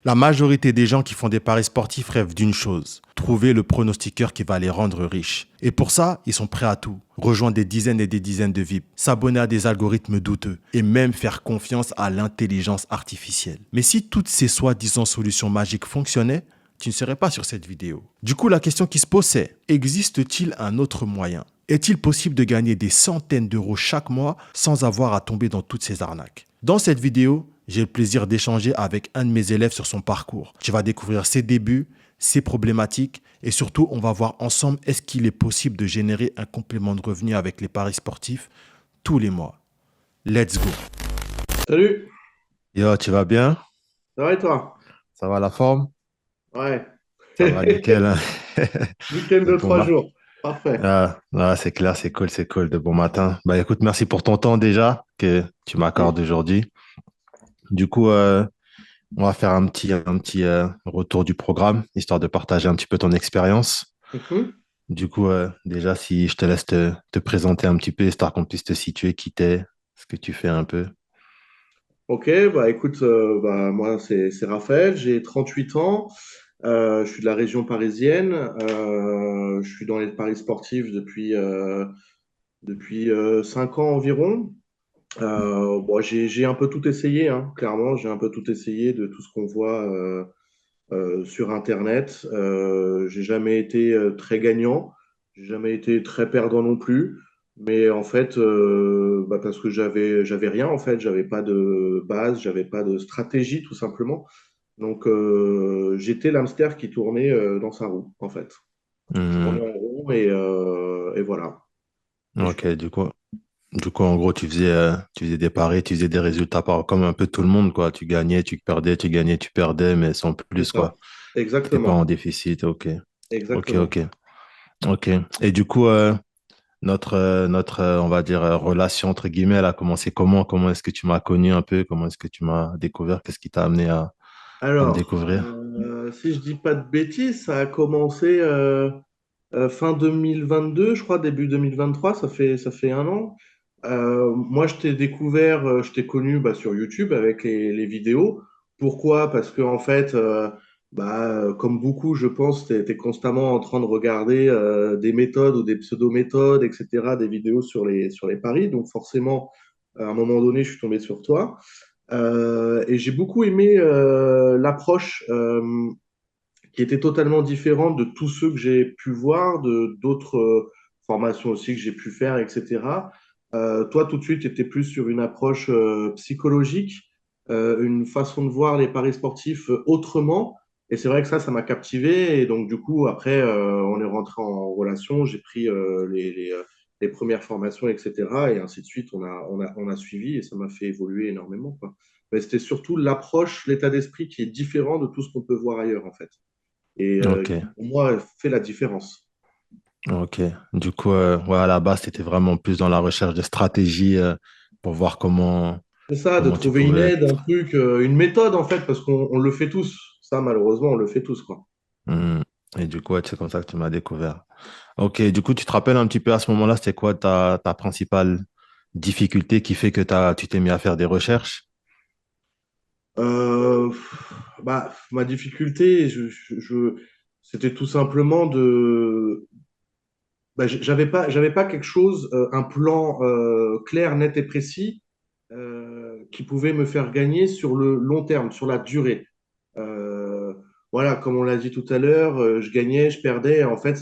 La majorité des gens qui font des paris sportifs rêvent d'une chose, trouver le pronostiqueur qui va les rendre riches. Et pour ça, ils sont prêts à tout. Rejoindre des dizaines et des dizaines de VIP, s'abonner à des algorithmes douteux et même faire confiance à l'intelligence artificielle. Mais si toutes ces soi-disant solutions magiques fonctionnaient, tu ne serais pas sur cette vidéo. Du coup, la question qui se pose c'est, existe-t-il un autre moyen? Est-il possible de gagner des centaines d'euros chaque mois sans avoir à tomber dans toutes ces arnaques? Dans cette vidéo, j'ai le plaisir d'échanger avec un de mes élèves sur son parcours. Tu vas découvrir ses débuts, ses problématiques et surtout, on va voir ensemble est-ce qu'il est possible de générer un complément de revenu avec les paris sportifs tous les mois. Let's go. Salut, Yo, tu vas bien? ça va et toi? Ça va la forme? Ouais. Ça va nickel, hein. Week-end De de bon trois matin. jours. Parfait. C'est clair, c'est cool, de bon matin. Bah écoute, merci pour ton temps déjà que tu m'accordes aujourd'hui. Du coup, on va faire un petit retour du programme, histoire de partager un petit peu ton expérience. Mhm. Du coup, déjà, si je te laisse te présenter un petit peu, histoire qu'on puisse te situer, qui t'es, ce que tu fais un peu. Ok, bah écoute, moi c'est Raphaël, j'ai 38 ans, je suis de la région parisienne, je suis dans les paris sportifs depuis 5 ans environ. Bon, j'ai un peu tout essayé, hein, clairement, j'ai un peu tout essayé de tout ce qu'on voit sur Internet. J'ai jamais été très gagnant, j'ai jamais été très perdant non plus. Mais en fait, parce que j'avais rien en fait, j'avais pas de base, j'avais pas de stratégie tout simplement. Donc j'étais l'hamster qui tournait dans sa roue en fait. Je tournais Mhm. en rond et voilà. Et je Ok, du coup, en gros, tu faisais des paris, tu faisais des résultats comme un peu tout le monde, quoi. Tu gagnais, tu perdais, tu gagnais, tu perdais, mais sans C'est plus, ça, quoi. T'étais pas en exactement, déficit, ok. Ok, exactement. ok. Ok. Et du coup, on va dire, relation, entre guillemets, elle a commencé comment? Comment est-ce que tu m'as connu un peu? Comment est-ce que tu m'as découvert? Qu'est-ce qui t'a amené à me Alors, découvrir? si je dis pas de bêtises, ça a commencé fin 2022, je crois, début 2023, ça fait un an. Moi, je t'ai découvert, je t'ai connu sur YouTube avec les vidéos. Pourquoi? Parce que en fait, comme beaucoup, je pense, tu es constamment en train de regarder des méthodes ou des pseudo-méthodes, etc., des vidéos sur les paris. Donc forcément, à un moment donné, je suis tombé sur toi. Et j'ai beaucoup aimé l'approche qui était totalement différente de tous ceux que j'ai pu voir, de d'autres formations aussi que j'ai pu faire, etc. Toi, tout de suite, tu étais plus sur une approche psychologique, une façon de voir les paris sportifs autrement. Et c'est vrai que ça m'a captivé. Et donc, du coup, après, on est rentré en relation. J'ai pris les premières formations, etc. Et ainsi de suite, on a suivi et ça m'a fait évoluer énormément, quoi. Mais c'était surtout l'approche, l'état d'esprit qui est différent de tout ce qu'on peut voir ailleurs, en fait et Ok, qui, pour moi, fait la différence. ok. Du coup, ouais, à la base, tu étais vraiment plus dans la recherche de stratégie pour voir C'est ça, de comment tu trouver une pouvais. aide, un truc, une méthode, en fait, parce qu'on le fait tous. Ça, malheureusement, on le fait tous, quoi. Hmm. Et du coup, ouais, c'est comme ça que tu m'as découvert. Ok, du coup, tu te rappelles un petit peu à ce moment-là, c'était quoi ta principale difficulté qui fait que tu t'es mis à faire des recherches? Euh, Ma difficulté, c'était tout simplement j'avais pas quelque chose, un plan clair, net et précis qui pouvait me faire gagner sur le long terme, sur la durée. Euh, voilà, comme on l'a dit tout à l'heure, je gagnais, je perdais. En fait,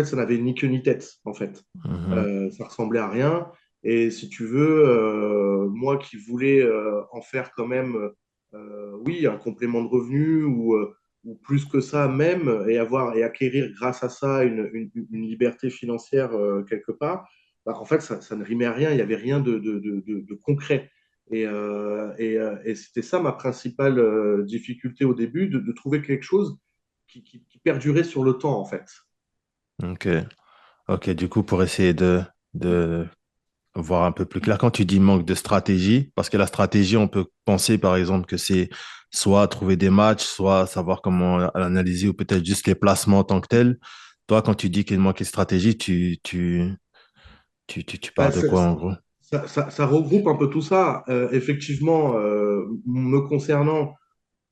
ça n'avait ni queue ni tête. En fait, Mhm. ça ressemblait à rien. Et si tu veux, moi qui voulais en faire quand même, oui, un complément de revenu ou plus que ça même, et acquérir grâce à ça une liberté financière quelque part, en fait, ça ne rimait à rien. Il n'y avait rien de concret. Et c'était ça ma principale difficulté au début, de trouver quelque chose qui perdurait sur le temps, en fait. Ok, ok. Du coup, pour essayer de voir un peu plus clair, quand tu dis manque de stratégie, parce que la stratégie, on peut penser par exemple que c'est soit trouver des matchs, soit savoir comment analyser ou peut-être juste les placements en tant que tels. Toi, quand tu dis qu'il manque de stratégie, tu Bah, parles de quoi en gros? ça regroupe un peu tout ça. Effectivement, me concernant,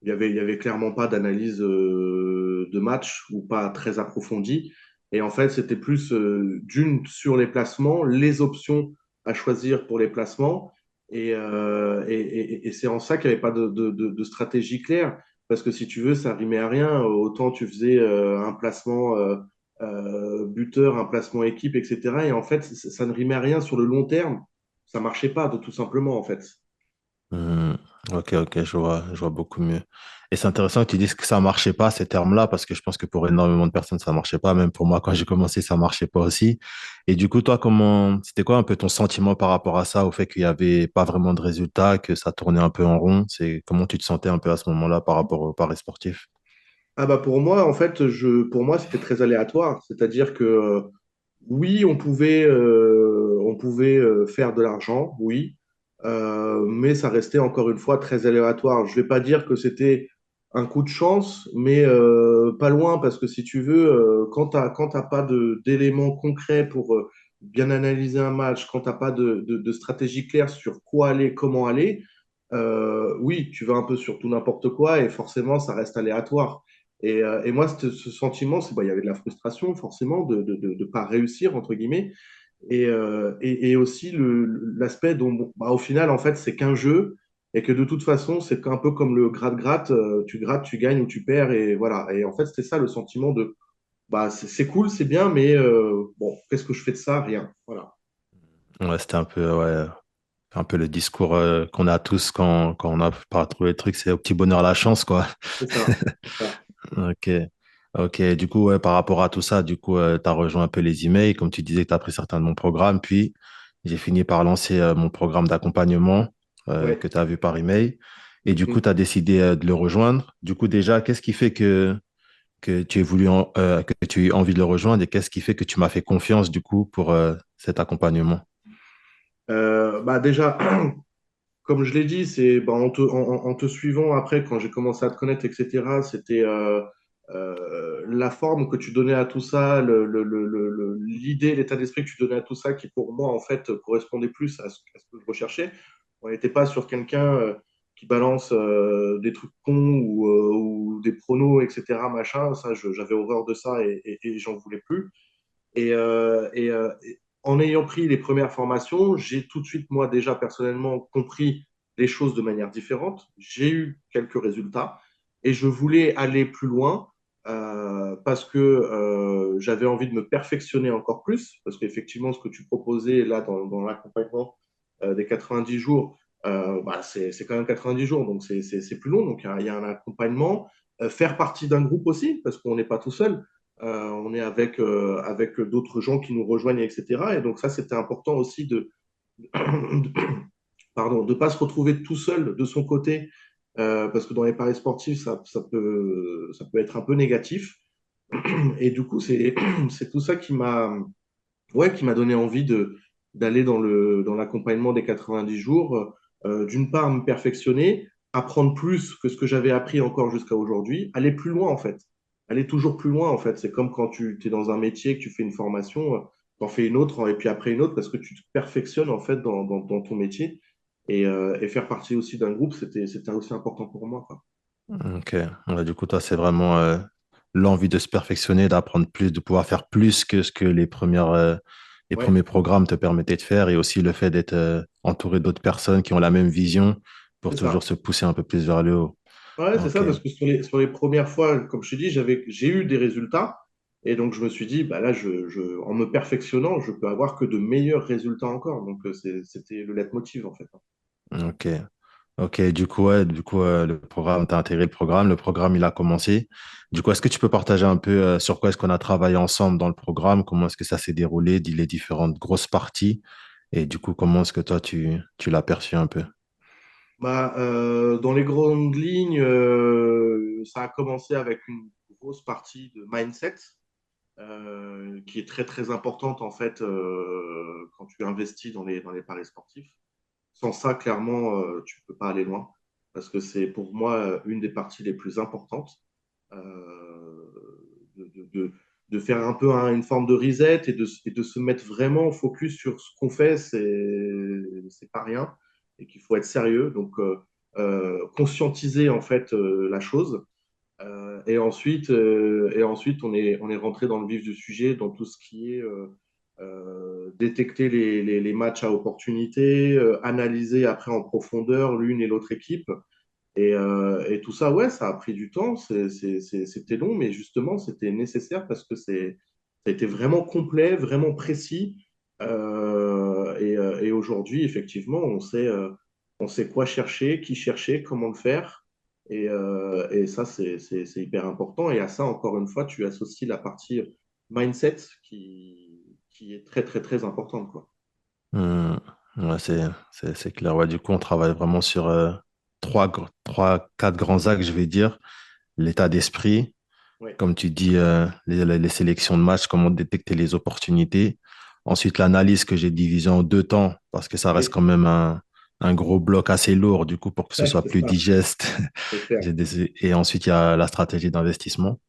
il y avait clairement pas d'analyse de match ou pas très approfondie. Et en fait, c'était plus d'une sur les placements, les options à choisir pour les placements. Et c'est en ça qu'il n'y avait pas de stratégie claire. Parce que si tu veux, ça rimait à rien. Autant tu faisais un placement buteur, un placement équipe, etc. Et en fait, ça ne rimait à rien sur le long terme. Ça marchait pas, de tout simplement, en fait. Hmm. Ok, ok, je vois beaucoup mieux. Et c'est intéressant que tu dises que ça marchait pas, ces termes-là, parce que je pense que pour énormément de personnes, ça marchait pas. Même pour moi, quand j'ai commencé, ça marchait pas aussi. Et du coup, toi, c'était quoi un peu ton sentiment par rapport à ça, au fait qu'il y avait pas vraiment de résultats, que ça tournait un peu en rond? Comment tu te sentais un peu à ce moment-là par rapport au paris sportif? Ah bah pour moi, en fait, pour moi, c'était très aléatoire. C'est-à-dire que oui, on pouvait faire de l'argent, oui, mais ça restait encore une fois très aléatoire. Je vais pas dire que c'était un coup de chance, mais pas loin, parce que si tu veux, quand t'as pas d'éléments concrets pour bien analyser un match, quand t'as pas de stratégie claire sur quoi aller, comment aller, oui, tu vas un peu sur tout n'importe quoi et forcément, ça reste aléatoire. Et moi, ce sentiment, il y avait de la frustration, forcément, de ne pas réussir, entre guillemets. Et aussi l'aspect dont, bon, bah, au final, en fait, c'est qu'un jeu et que de toute façon, c'est un peu comme le gratte-gratte, tu grattes, tu gagnes ou tu perds. Et voilà. Et en fait, c'était ça le sentiment de, bah, c'est cool, c'est bien, mais bon, qu'est-ce que je fais de ça? Rien. Voilà. Ouais, c'était un peu, ouais, un peu le discours qu'on a tous quand on n'a pas trouvé le truc, c'est au petit bonheur la chance, quoi. C'est ça. C'est ça. Ok. Ok, du coup, ouais, par rapport à tout ça, du coup, tu as rejoint un peu les emails, comme tu disais, tu as pris certains de mon programme, puis j'ai fini par lancer mon programme d'accompagnement Ouais. que tu as vu par email. Et du coup, Mhm. tu as décidé de le rejoindre. Du coup, déjà, qu'est-ce qui fait que tu aies que tu aies envie de le rejoindre et qu'est-ce qui fait que tu m'as fait confiance, du coup, pour cet accompagnement? Bah déjà, comme je l'ai dit, c'est bah, en te suivant après, quand j'ai commencé à te connaître, etc., c'était la forme que tu donnais à tout ça, l'idée, l'état d'esprit que tu donnais à tout ça, qui pour moi, en fait, correspondait plus à ce que je recherchais. On n'était pas sur quelqu'un qui balance des trucs cons ou des pronos, etc., machin. Ça, j'avais horreur de ça et j'en voulais plus. Et en ayant pris les premières formations, j'ai tout de suite, moi, déjà personnellement, compris les choses de manière différente. J'ai eu quelques résultats et je voulais aller plus loin parce que j'avais envie de me perfectionner encore plus. Parce qu'effectivement, ce que tu proposais là dans l'accompagnement des 90 jours, bah, c'est quand même 90 jours, donc c'est plus long. Donc il y a un accompagnement. Faire partie d'un groupe aussi, parce qu'on n'est pas tout seul. On est avec d'autres gens qui nous rejoignent, etc. Et donc ça, c'était important aussi pardon, de pas se retrouver tout seul de son côté, parce que dans les paris sportifs, ça peut être un peu négatif. Et du coup, c'est tout ça qui m'a donné envie d'aller dans l'accompagnement des 90 jours. D'une part, me perfectionner, apprendre plus que ce que j'avais appris encore jusqu'à aujourd'hui, aller plus loin en fait. Aller toujours plus loin en fait. C'est comme quand tu es dans un métier, que tu fais une formation, tu en fais une autre et puis après une autre parce que tu te perfectionnes en fait dans ton métier. Et faire partie aussi d'un groupe, c'était aussi important pour moi, quoi. Ok. Ouais, du coup, toi, c'est vraiment l'envie de se perfectionner, d'apprendre plus, de pouvoir faire plus que ce que les Ouais, premiers programmes te permettaient de faire et aussi le fait d'être entouré d'autres personnes qui ont la même vision pour c'est toujours ça. se pousser un peu plus vers le haut. Ouais, c'est ça, Ok. parce que sur les premières fois, comme je te dis, j'ai eu des résultats. Et donc, je me suis dit, bah là, en me perfectionnant, je peux avoir que de meilleurs résultats encore. Donc, c'était le leitmotiv, en fait. Ok. Ok. Du coup, ouais, le programme, tu as intégré le programme, il a commencé. Du coup, est-ce que tu peux partager un peu sur quoi est-ce qu'on a travaillé ensemble dans le programme? Comment est-ce que ça s'est déroulé, les différentes grosses parties? Et du coup, comment est-ce que toi, tu l'as perçu un peu? Bah, dans les grandes lignes, ça a commencé avec une grosse partie de mindset, qui est très, très importante, en fait, quand tu investis dans les paris sportifs. Sans ça, clairement, tu ne peux pas aller loin, parce que c'est pour moi une des parties les plus importantes. De, de faire un peu une forme de reset et de se mettre vraiment focus sur ce qu'on fait, c'est pas rien et qu'il faut être sérieux. Donc, conscientiser en fait la chose. Et ensuite, on est rentré dans le vif du sujet, dans tout ce qui est détecter les matchs à opportunité, analyser après en profondeur l'une et l'autre équipe. Et tout ça, ouais, ça a pris du temps, c'était long, mais justement, c'était nécessaire parce que ça a été vraiment complet, vraiment précis. Et aujourd'hui, effectivement, on sait quoi chercher, qui chercher, comment le faire. Et ça, c'est hyper important. Et à ça, encore une fois, tu associes la partie mindset qui est très, très, très importante, quoi. Hmm. Ouais, c'est clair. Ouais, du coup, on travaille vraiment sur quatre grands axes, je vais dire. L'état d'esprit, Ouais, comme tu dis, les sélections de matchs, comment détecter les opportunités. Ensuite, l'analyse que j'ai divisée en deux temps, parce que ça reste oui, quand même un gros bloc assez lourd, du coup, pour que ce ouais, soit c'est plus ça, digeste. c'est clair. Et ensuite, il y a la stratégie d'investissement.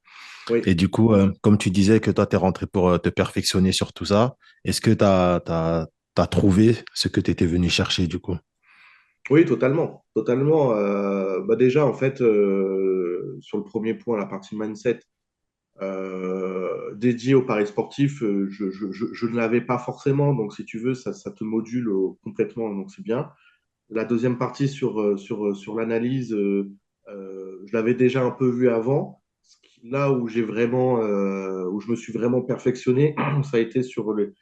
Oui. Et du coup, comme tu disais que toi, tu es rentré pour te perfectionner sur tout ça, est-ce que tu as trouvé ce que tu étais venu chercher, du coup? Oui, totalement, totalement. Bah déjà, en fait, sur le premier point, la partie mindset dédiée au paris sportif, je ne l'avais pas forcément. Donc, si tu veux, ça te module complètement. Donc, c'est bien. La deuxième partie sur l'analyse, je l'avais déjà un peu vu avant. Là où où je me suis vraiment perfectionné, ça a été sur le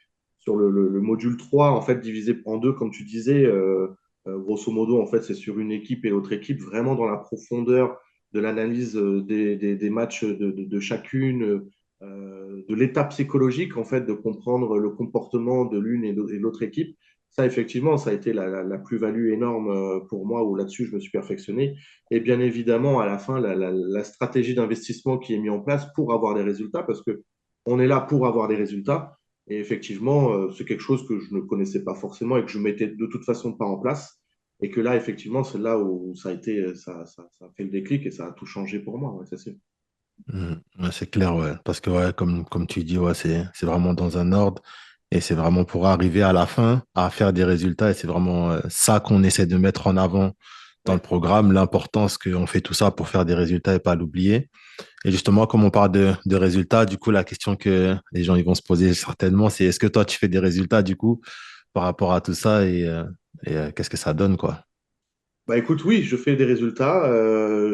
module 3 en fait, divisé en deux, comme tu disais. Grosso modo, en fait, c'est sur une équipe et l'autre équipe, vraiment dans la profondeur de l'analyse des matchs de chacune, de l'état psychologique, en fait, de comprendre le comportement de l'une et de l'autre équipe. Ça, effectivement, ça a été la plus-value énorme pour moi, où là-dessus, je me suis perfectionné. Et bien évidemment, à la fin, la stratégie d'investissement qui est mise en place pour avoir des résultats, parce que on est là pour avoir des résultats. Et effectivement, c'est quelque chose que je ne connaissais pas forcément et que je mettais de toute façon pas en place. Et que là, effectivement, c'est là où ça a été, ça a fait le déclic et ça a tout changé pour moi, ouais, c'est sûr. Ouais, c'est clair, ouais. Parce que, ouais, comme tu dis, ouais, c'est vraiment dans un ordre et c'est vraiment pour arriver à la fin à faire des résultats et c'est vraiment ça qu'on essaie de mettre en avant dans le Ouais. programme, l'importance qu'on fait tout ça pour faire des résultats et pas l'oublier. Et justement, comme on parle de résultats, du coup, la question que les gens ils vont se poser certainement, c'est est-ce que toi, tu fais des résultats, du coup, par rapport à tout ça et qu'est-ce que ça donne, quoi? Bah écoute, oui, je fais des résultats.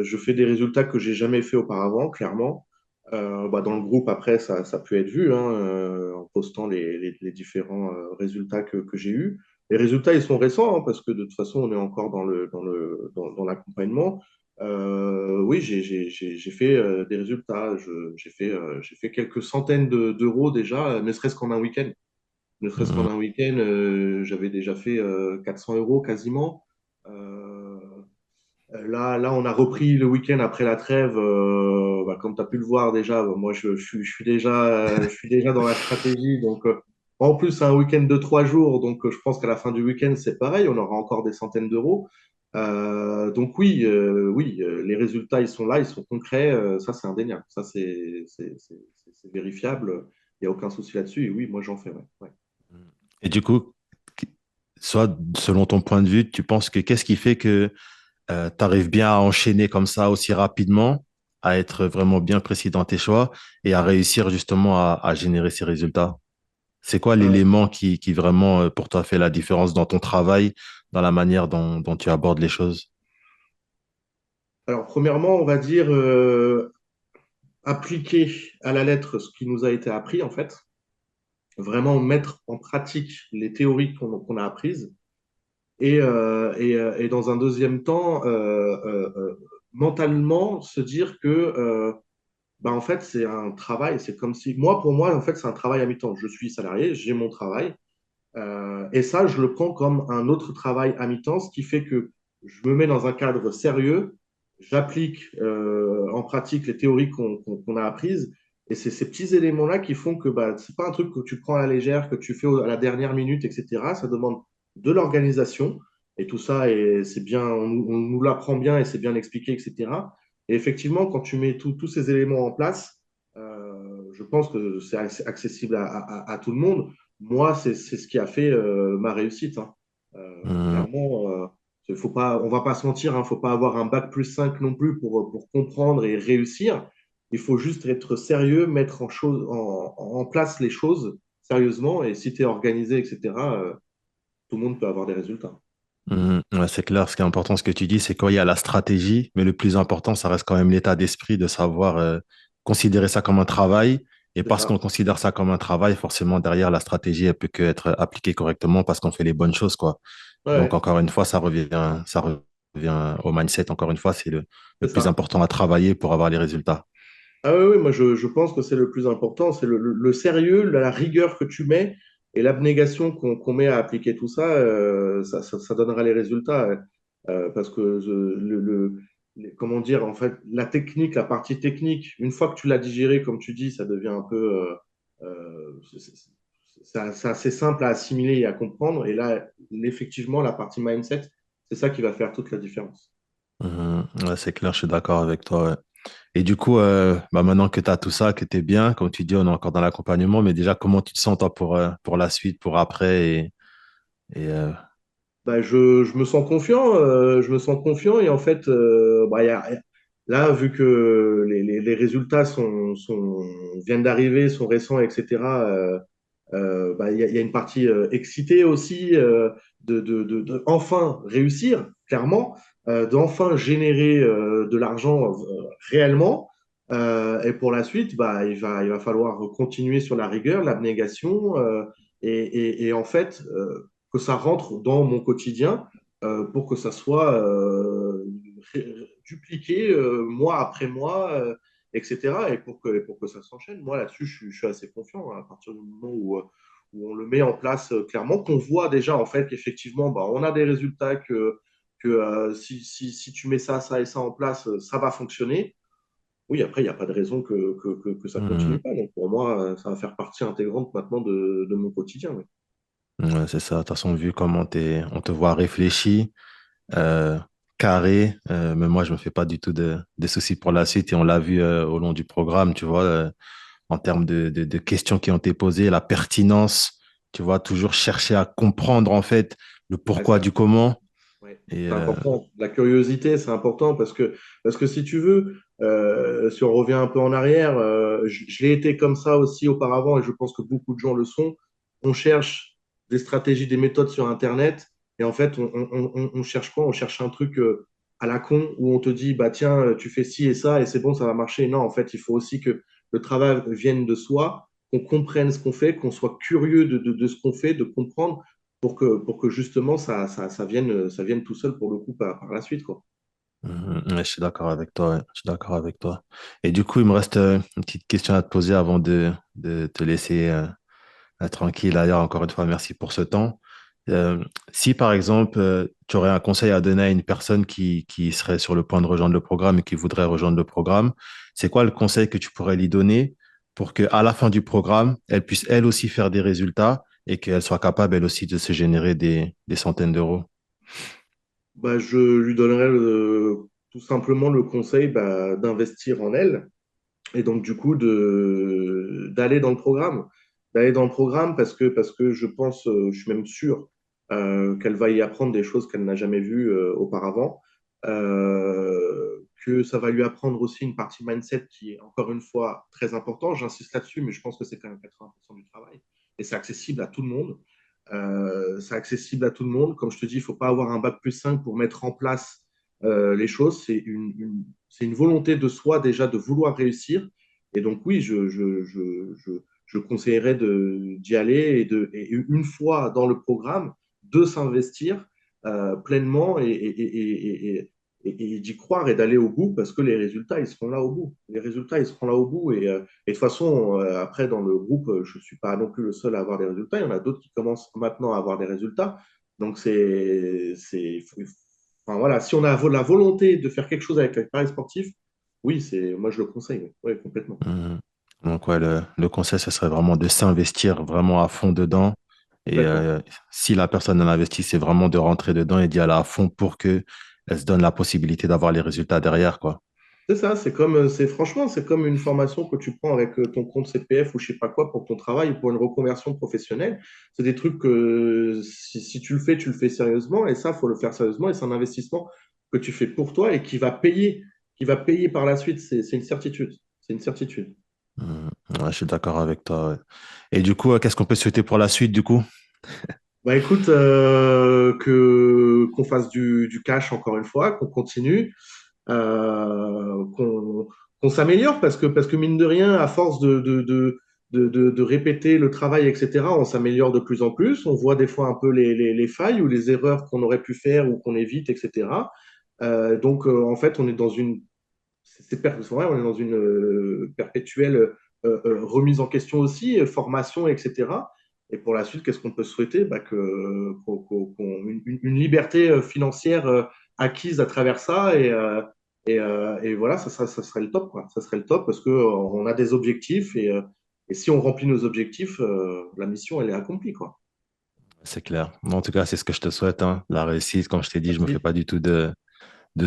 Je fais des résultats que j'ai jamais fait auparavant, clairement. Bah, dans le groupe, après, ça peut être vu hein, en postant les différents résultats que j'ai eus. Les résultats, ils sont récents hein, parce que de toute façon, on est encore dans l'accompagnement. Oui, j'ai fait des résultats. J'ai fait quelques centaines d'euros déjà, ne serait-ce qu'en un week-end. Ne serait-ce qu'en Mhm. un week-end, j'avais déjà fait 400 euros quasiment. Euh, là, on a repris le week-end après la trêve. Bah, comme tu as pu le voir déjà, moi, je suis déjà dans la stratégie. Donc, en plus, c'est un week-end de 3 jours. Donc, je pense qu'à la fin du week-end, c'est pareil. On aura encore des centaines d'euros. Donc, oui, oui, les résultats, ils sont là, ils sont concrets. Ça, c'est indéniable. Ça, c'est vérifiable. Il n'y a aucun souci là-dessus. Et oui, moi, j'en fais. Ouais. Ouais. Et du coup, soit selon ton point de vue, tu penses que qu'est-ce qui fait que tu arrives bien à enchaîner comme ça aussi rapidement, à être vraiment bien précis dans tes choix et à réussir justement à générer ces résultats? C'est quoi Euh, l'élément qui vraiment pour toi fait la différence dans ton travail, dans la manière dont tu abordes les choses? alors, premièrement, on va dire appliquer à la lettre ce qui nous a été appris, en fait. Vraiment mettre en pratique les théories qu'on a apprises. Et dans un deuxième temps, mentalement, se dire que, bah, en fait, c'est un travail. C'est comme si, moi, pour moi, en fait, c'est un travail à mi-temps. Je suis salarié, j'ai mon travail. Et ça, je le prends comme un autre travail à mi-temps, ce qui fait que je me mets dans un cadre sérieux, j'applique en pratique les théories qu'on a apprises, et c'est ces petits éléments-là qui font que bah, c'est pas un truc que tu prends à la légère, que tu fais à la dernière minute, etc. Ça demande de l'organisation, et tout ça, et c'est bien, on nous l'apprend bien, et c'est bien expliqué, etc. Et effectivement, quand tu mets tous ces éléments en place, je pense que c'est accessible à tout le monde. Moi, c'est ce qui a fait ma réussite, hein. Hum, Clairement, Faut pas, on va pas se mentir, hein, faut pas avoir un bac plus 5 non plus pour comprendre et réussir. Il faut juste être sérieux, mettre en place les choses sérieusement. Et si tu es organisé, etc., tout le monde peut avoir des résultats. Ouais, c'est clair. Ce qui est important, ce que tu dis, c'est qu'il y a la stratégie, mais le plus important, ça reste quand même l'état d'esprit de savoir considérer ça comme un travail. Et C'est parce ça. qu'on considère ça comme un travail, forcément, derrière, la stratégie, elle peut que être appliquée correctement parce qu'on fait les bonnes choses, quoi. Donc, Ouais, encore une fois, ça revient au mindset. Encore une fois, c'est le c'est plus ça. important à travailler pour avoir les résultats. Ah oui, oui, moi je pense que c'est le plus important, c'est le sérieux, la rigueur que tu mets et l'abnégation qu'on met à appliquer tout ça, ça donnera les résultats. Parce que comment dire, en fait, la technique, la partie technique, une fois que tu l'as digéré, comme tu dis, ça devient un peu, c'est assez simple à assimiler et à comprendre. Et là, effectivement, la partie mindset, c'est ça qui va faire toute la différence. Ouais, c'est clair, je suis d'accord avec toi. Ouais. Et du coup, bah maintenant que tu as tout ça, que tu es bien, comme tu dis, on est encore dans l'accompagnement, mais déjà, comment tu te sens, toi, pour la suite, pour après et, Bah, je me sens confiant, je me sens confiant et en fait, là, vu que les résultats viennent d'arriver, sont récents, etc., il y a une partie excitée aussi de enfin réussir, clairement, d'enfin générer de l'argent réellement. Et pour la suite, il va falloir continuer sur la rigueur, l'abnégation et en fait, que ça rentre dans mon quotidien pour que ça soit dupliqué mois après mois, etc. Et pour que ça s'enchaîne. Moi, là-dessus, je suis assez confiant hein, à partir du moment où on le met en place clairement, qu'on voit déjà en fait qu'effectivement, on a des résultats que si tu mets ça, ça et ça en place, ça va fonctionner. Oui, après, il n'y a pas de raison que ça hmm, continue pas. Donc, pour moi, ça va faire partie intégrante maintenant de mon quotidien. Oui. ouais, c'est ça. De toute façon, vu comment on te voit réfléchi, euh, carré, mais moi, je me fais pas du tout de soucis pour la suite et on l'a vu au long du programme, tu vois, en termes de questions qui ont été posées, la pertinence, tu vois, toujours chercher à comprendre en fait le Ouais, pourquoi du comment. ouais, Et c'est important. La curiosité, c'est important parce que si tu veux, si on revient un peu en arrière, je l'ai été comme ça aussi auparavant et je pense que beaucoup de gens le sont. On cherche des stratégies, des méthodes sur Internet et en fait, on cherche quoi? On cherche un truc à la con où on te dit, bah tiens, tu fais ci et ça et c'est bon, ça va marcher. Non, en fait, il faut aussi que le travail vienne de soi, qu'on comprenne ce qu'on fait, qu'on soit curieux de ce qu'on fait, de comprendre pour que justement ça vienne tout seul pour le coup par la suite, quoi. ouais, je suis d'accord avec toi. Ouais, je suis d'accord avec toi. Et du coup, il me reste une petite question à te poser avant de te laisser tranquille. D'ailleurs, encore une fois, merci pour ce temps. Euh, Si par exemple, tu aurais un conseil à donner à une personne qui serait sur le point de rejoindre le programme et qui voudrait rejoindre le programme, c'est quoi le conseil que tu pourrais lui donner pour qu'à la fin du programme, elle puisse elle aussi faire des résultats et qu'elle soit capable elle aussi de se générer des centaines d'euros? Je lui donnerais tout simplement le conseil d'investir en elle et donc du coup d'aller dans le programme. D'aller dans le programme parce que je pense, je suis même sûr qu'elle va y apprendre des choses qu'elle n'a jamais vues auparavant. Que ça va lui apprendre aussi une partie mindset qui est encore une fois très importante. J'insiste là-dessus, mais je pense que c'est quand même 80% du travail. Et c'est accessible à tout le monde. C'est accessible à tout le monde. Comme je te dis, il ne faut pas avoir un bac plus 5 pour mettre en place les choses. C'est une volonté de soi déjà de vouloir réussir. Et donc oui, je conseillerais d'y aller et une fois dans le programme, de s'investir pleinement et d'y croire et d'aller au bout parce que les résultats, ils seront là au bout. Les résultats, ils seront là au bout. Et de toute façon, après, dans le groupe, je ne suis pas non plus le seul à avoir des résultats. Il y en a d'autres qui commencent maintenant à avoir des résultats. Donc, enfin, voilà, si on a la volonté de faire quelque chose avec les paris sportifs, oui, moi, je le conseille. Oui, ouais, complètement. Mhm. Donc, ouais, le conseil, ce serait vraiment de s'investir vraiment à fond dedans. Et Complètement. si la personne en investit, c'est vraiment de rentrer dedans et d'y aller à fond pour que elle se donne la possibilité d'avoir les résultats derrière, quoi. C'est ça, franchement, c'est comme une formation que tu prends avec ton compte CPF ou je sais pas quoi pour ton travail ou pour une reconversion professionnelle. C'est des trucs que si tu le fais sérieusement et ça, faut le faire sérieusement et c'est un investissement que tu fais pour toi et qui va payer par la suite. C'est une certitude. C'est une certitude. Hmm. Ouais, je suis d'accord avec toi. Ouais. Et du coup, qu'est-ce qu'on peut souhaiter pour la suite, du coup? Bah écoute, qu'on fasse du cash encore une fois, qu'on continue, qu'on s'améliore parce que mine de rien, à force de répéter le travail, etc., on s'améliore de plus en plus. On voit des fois un peu les failles ou les erreurs qu'on aurait pu faire ou qu'on évite, etc. En fait, on est dans une, c'est vrai, on est dans une perpétuelle remise en question aussi, formation, etc. Et pour la suite, qu'est-ce qu'on peut souhaiter? Bah, une liberté financière acquise à travers ça et voilà, ça serait le top, quoi. Ça serait le top parce que on a des objectifs et si on remplit nos objectifs, la mission, elle est accomplie, quoi. C'est clair. En tout cas, c'est ce que je te souhaite, hein. La réussite, comme je t'ai dit, je me fais Merci. pas du tout de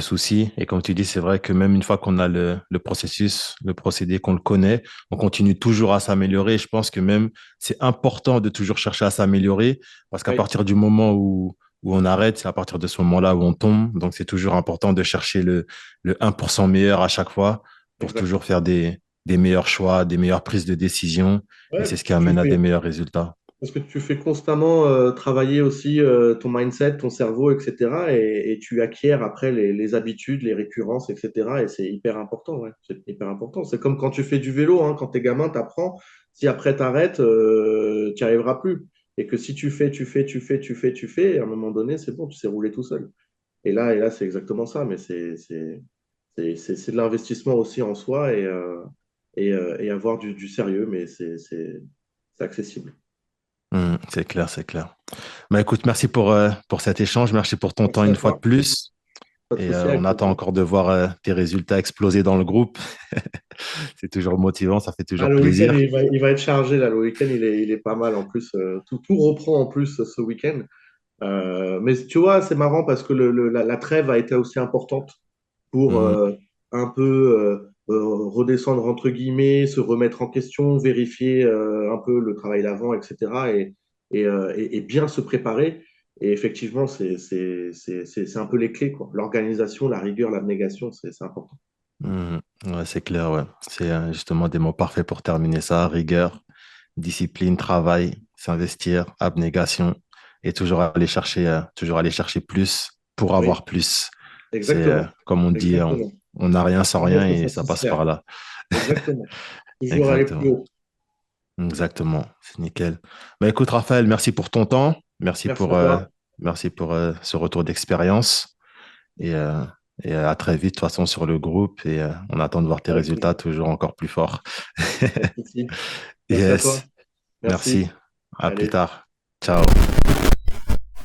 soucis. Et comme tu dis, c'est vrai que même une fois qu'on a le processus, le procédé, qu'on le connaît, on continue toujours à s'améliorer. Et je pense que même c'est important de toujours chercher à s'améliorer parce qu'à Oui, partir du moment où on arrête, c'est à partir de ce moment-là où on tombe. Donc, c'est toujours important de chercher le 1% meilleur à chaque fois pour toujours exactement. faire des meilleurs choix, des meilleures prises de décision. Et Ouais, c'est ce qui amène à des meilleurs résultats. parce que tu fais constamment travailler aussi ton mindset, ton cerveau, etc. Et tu acquiers après les habitudes, les récurrences, etc. Et c'est hyper important, ouais. C'est hyper important. C'est comme quand tu fais du vélo, hein, quand t'es gamin, t'apprends. Si après t'arrêtes, tu n'y arriveras plus. Et que si tu fais, à un moment donné, c'est bon, tu sais rouler tout seul. Et là, c'est exactement ça. Mais c'est de l'investissement aussi en soi et avoir du sérieux, mais c'est accessible. C'est clair, c'est clair. Bah, écoute, merci pour cet échange. Merci pour ton temps Merci à une fois de toi. plus. Pas de Et souci, on avec attend plaisir. encore de voir tes résultats exploser dans le groupe. C'est toujours motivant, ça fait Ah, toujours le week-end, plaisir. il va être chargé, là. Le week-end, il est pas mal. En plus, tout reprend en plus ce week-end. Mais tu vois, c'est marrant parce que la trêve a été aussi importante pour Mhm. un peu redescendre, entre guillemets, se remettre en question, vérifier un peu le travail d'avant, etc. Et bien se préparer. Et effectivement, c'est un peu les clés, quoi. L'organisation, la rigueur, l'abnégation, c'est important. Mhm. Ouais, c'est clair, ouais. C'est justement des mots parfaits pour terminer ça. Rigueur, discipline, travail, s'investir, abnégation et toujours aller chercher plus pour Oui, avoir plus. C'est exactement. comme on dit, Exactement. on n'a rien sans Jamais rien se et ça passe satisfaire. par là. Exactement. Toujours aller plus Exactement. haut. Exactement, c'est nickel. Bah, écoute, Raphaël, merci pour ton temps. Merci à toi. Merci pour ce retour d'expérience. Et, euh, et à très vite, de toute façon, sur le groupe. Et on attend de voir tes Avec résultats plaisir. toujours encore plus forts. Pas de souci. Merci à toi. Yes, Merci. merci. À plus Allez. tard. Ciao.